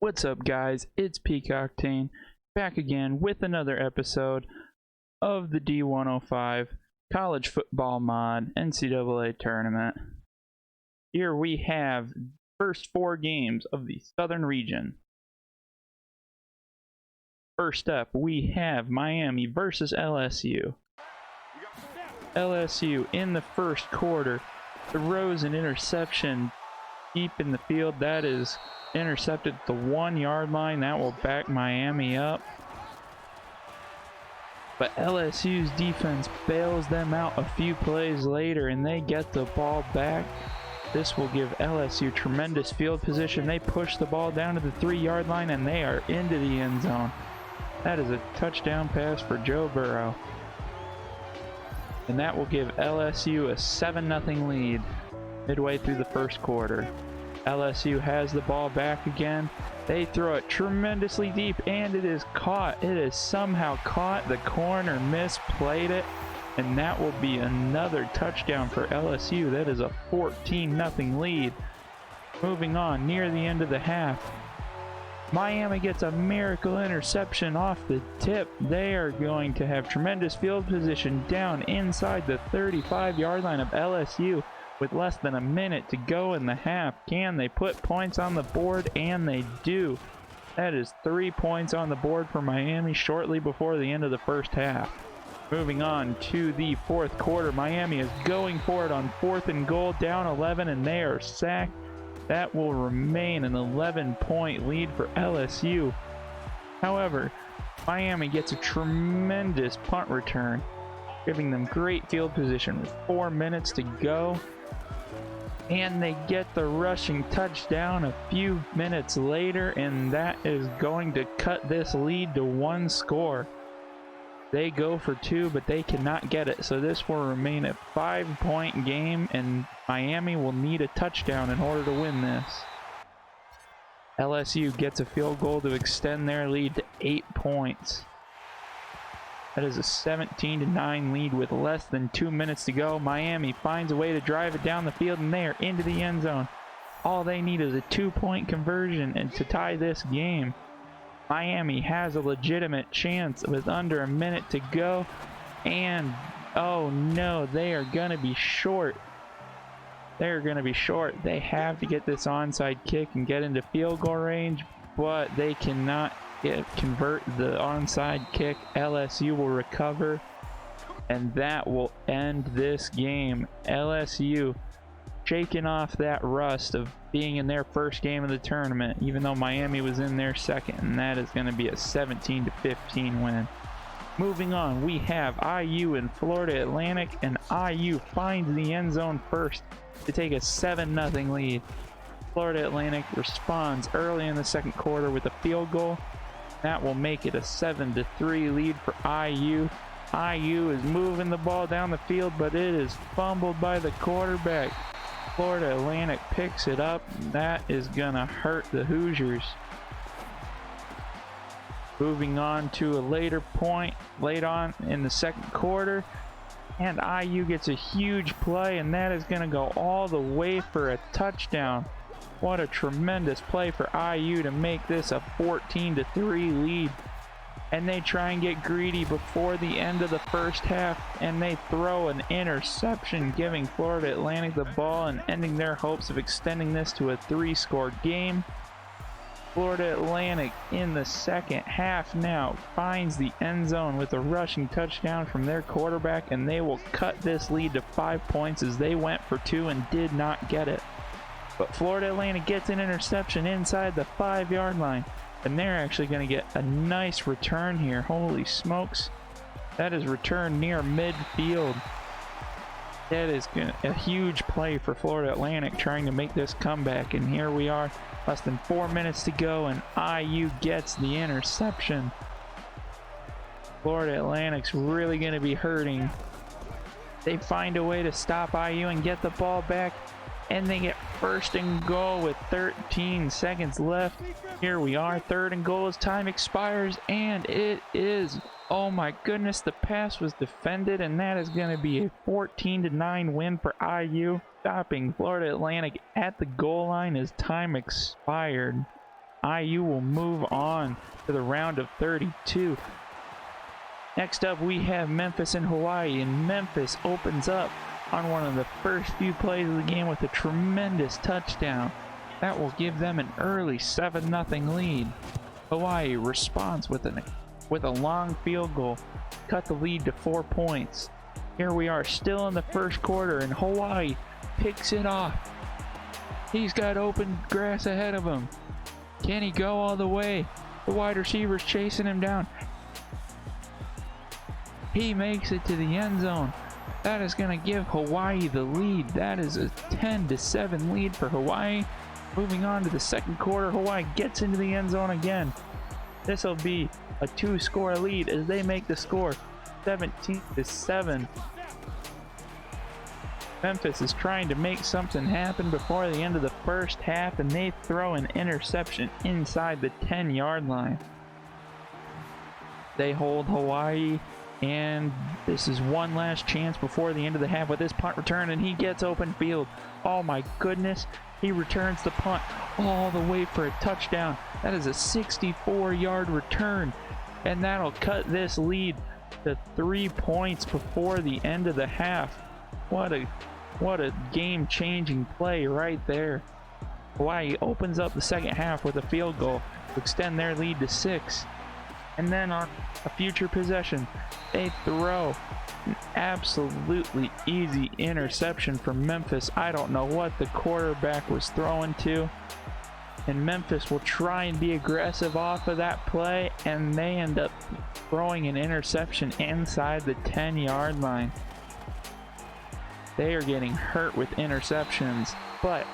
What's up, guys? It's Peacock back again with another episode of the D105 College Football Mod NCAA Tournament. Here we have first four games of the Southern Region. First up, we have Miami versus LSU. LSU in the first quarter throws an interception deep in the field. That is intercepted at the 1 yard line. That will back Miami up. But LSU's defense bails them out a few plays later and they get the ball back. This will give LSU tremendous field position. They push the ball down to the 3 yard line and they are into the end zone. That is a touchdown pass for Joe Burrow. And that will give LSU a 7-0 lead midway through the first quarter. LSU has the ball back again. They throw it tremendously deep and it is caught. It is somehow caught. The corner misplayed it. And that will be another touchdown for LSU. That is a 14-0 lead. Moving on near the end of the half. Miami gets a miracle interception off the tip. They are going to have tremendous field position down inside the 35 yard line of LSU with less than a minute to go in the half. Can they put points on the board? And they do. That is 3 points on the board for Miami shortly before the end of the first half. Moving on to the fourth quarter, Miami is going for it on 4th and goal, down 11, and they are sacked. That will remain an 11-point lead for LSU. However, Miami gets a tremendous punt return, giving them great field position with 4 minutes to go. And they get the rushing touchdown a few minutes later, and that is going to cut this lead to 1 score. They go for 2, but they cannot get it, so this will remain a 5-point game, and Miami will need a touchdown in order to win this. LSU gets a field goal to extend their lead to 8 points. That is a 17-9 lead with less than 2 minutes to go. Miami finds a way to drive it down the field, and they are into the end zone. All they need is a 2-point conversion and to tie this game. Miami has a legitimate chance with under a minute to go, and oh no, they are going to be short. They're going to be short. They have to get this onside kick and get into field goal range, but they cannot convert the onside kick. LSU will recover, and that will end this game. LSU shaking off that rust of being in their first game of the tournament, even though Miami was in their second, and that is going to be a 17-15 win. Moving on, we have IU and Florida Atlantic, and IU finds the end zone first to take a 7-0 lead. Florida Atlantic responds early in the second quarter with a field goal. That will make it a 7-3 lead for IU. IU is moving the ball down the field, but it is fumbled by the quarterback. Florida Atlantic picks it up. That is gonna hurt the Hoosiers. Moving on to a later point, late on in the second quarter, and IU gets a huge play, and that is gonna go all the way for a touchdown. What a tremendous play for IU to make this a 14-3 lead. And they try and get greedy before the end of the first half, and they throw an interception, giving Florida Atlantic the ball and ending their hopes of extending this to a 3-score game. Florida Atlantic in the second half now finds the end zone with a rushing touchdown from their quarterback, and they will cut this lead to 5 points as they went for 2 and did not get it. But Florida Atlantic gets an interception inside the 5 yard line. And they're actually going to get a nice return here. Holy smokes. That is returned near midfield. That is a huge play for Florida Atlantic trying to make this comeback. And here we are, less than 4 minutes to go, and IU gets the interception. Florida Atlantic's really going to be hurting. They find a way to stop IU and get the ball back. And they get 1st and goal with 13 seconds left. Here we are, 3rd and goal as time expires, and it is, oh my goodness, the pass was defended, and that is going to be a 14-9 win for IU, stopping Florida Atlantic at the goal line as time expired. IU will move on to the round of 32. Next up, we have Memphis and Hawaii, and Memphis opens up on one of the first few plays of the game with a tremendous touchdown. That will give them an early 7-0 lead. Hawaii responds with a long field goal, cut the lead to 4 points. Here we are still in the first quarter, and Hawaii picks it off. He's got open grass ahead of him. Can he go all the way? The wide receiver's chasing him down. He makes it to the end zone. That is going to give Hawaii the lead. That is a 10-7 lead for Hawaii. Moving on to the second quarter, Hawaii gets into the end zone again. This will be a 2-score lead as they make the score 17-7. Memphis is trying to make something happen before the end of the first half, and they throw an interception inside the 10-yard line. They hold Hawaii, and this is one last chance before the end of the half with this punt return, and he gets open field. Oh my goodness, he returns the punt all the way for a touchdown. That is a 64-yard return, and that'll cut this lead to 3 points before the end of the half. What a game-changing play right there. Hawaii opens up the second half with a field goal to extend their lead to 6. And then on a future possession, they throw an absolutely easy interception from Memphis. I don't know what the quarterback was throwing to. And Memphis will try and be aggressive off of that play, and they end up throwing an interception inside the 10-yard line. They are getting hurt with interceptions, but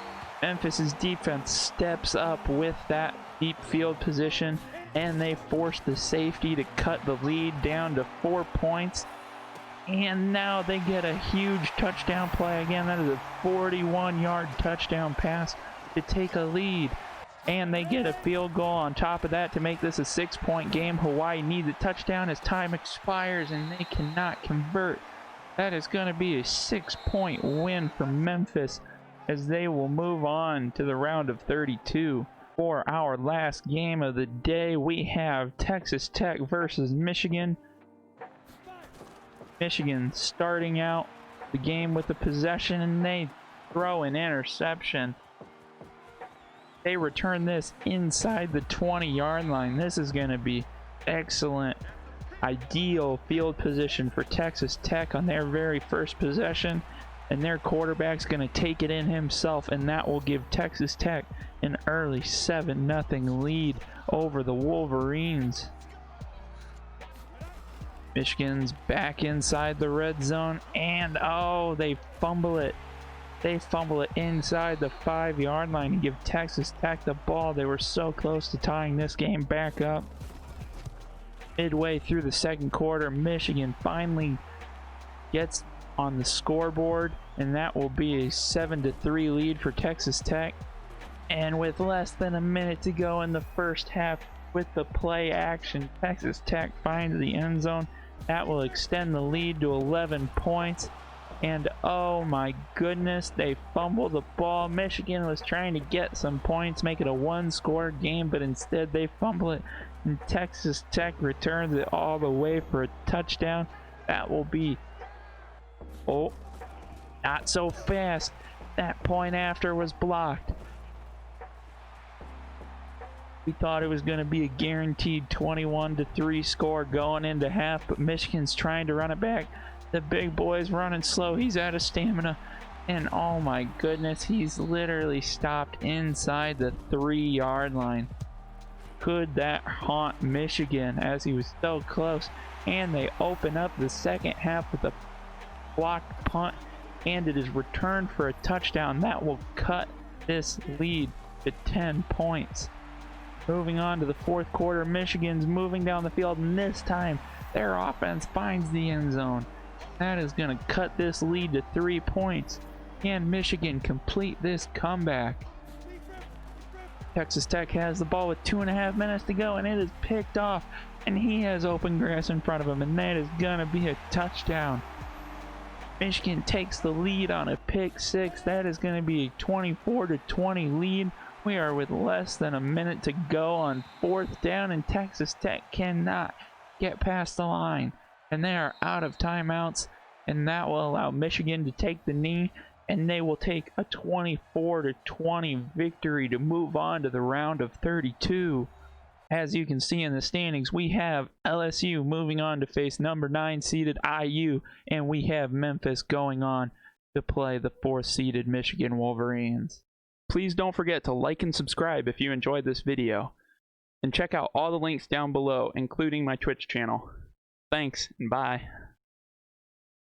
Memphis's defense steps up with that deep field position, and they force the safety to cut the lead down to 4 points. And now they get a huge touchdown play again. That is a 41-yard touchdown pass to take a lead. And they get a field goal on top of that to make this a 6-point game. Hawaii needs a touchdown as time expires, and they cannot convert. That is going to be a 6-point win for Memphis as they will move on to the round of 32. For our last game of the day, we have Texas Tech versus Michigan. Michigan starting out the game with a possession, and they throw an interception. They return this inside the 20-yard line. This is going to be excellent, ideal field position for Texas Tech on their very first possession, and their quarterback's going to take it in himself, and that will give Texas Tech an early 7-0 lead over the Wolverines. Michigan's back inside the red zone, and oh, they fumble it. They fumble it inside the 5-yard line and give Texas Tech the ball. They were so close to tying this game back up. Midway through the second quarter, Michigan finally gets on the scoreboard, and that will be a 7-3 lead for Texas Tech. And with less than a minute to go in the first half, with the play action, Texas Tech finds the end zone. That will extend the lead to 11 points. And oh my goodness, they fumbled the ball. Michigan was trying to get some points, make it a 1-score game, but instead they fumble it, and Texas Tech returns it all the way for a touchdown. That will be, oh, not so fast. That point after was blocked. We thought it was going to be a guaranteed 21-3 score going into half, but Michigan's trying to run it back. The big boy's running slow. He's out of stamina. And oh my goodness, he's literally stopped inside the 3-yard line. Could that haunt Michigan as he was so close? And they open up the second half with a blocked punt, and it is returned for a touchdown. That will cut this lead to 10 points. Moving on to the fourth quarter, Michigan's moving down the field, and this time their offense finds the end zone. That is going to cut this lead to 3 points. Can Michigan complete this comeback? Texas Tech has the ball with 2.5 minutes to go, and it is picked off, and he has open grass in front of him, and that is going to be a touchdown. Michigan takes the lead on a pick six. That is going to be a 24-20 lead We are with less than a minute to go on 4th down, and Texas Tech cannot get past the line. And they are out of timeouts, and that will allow Michigan to take the knee, and they will take a 24-20 victory to move on to the round of 32. As you can see in the standings, we have LSU moving on to face number 9 seeded IU, and we have Memphis going on to play the 4th seeded Michigan Wolverines. Please don't forget to like and subscribe if you enjoyed this video, and check out all the links down below, including my Twitch channel. Thanks, and bye.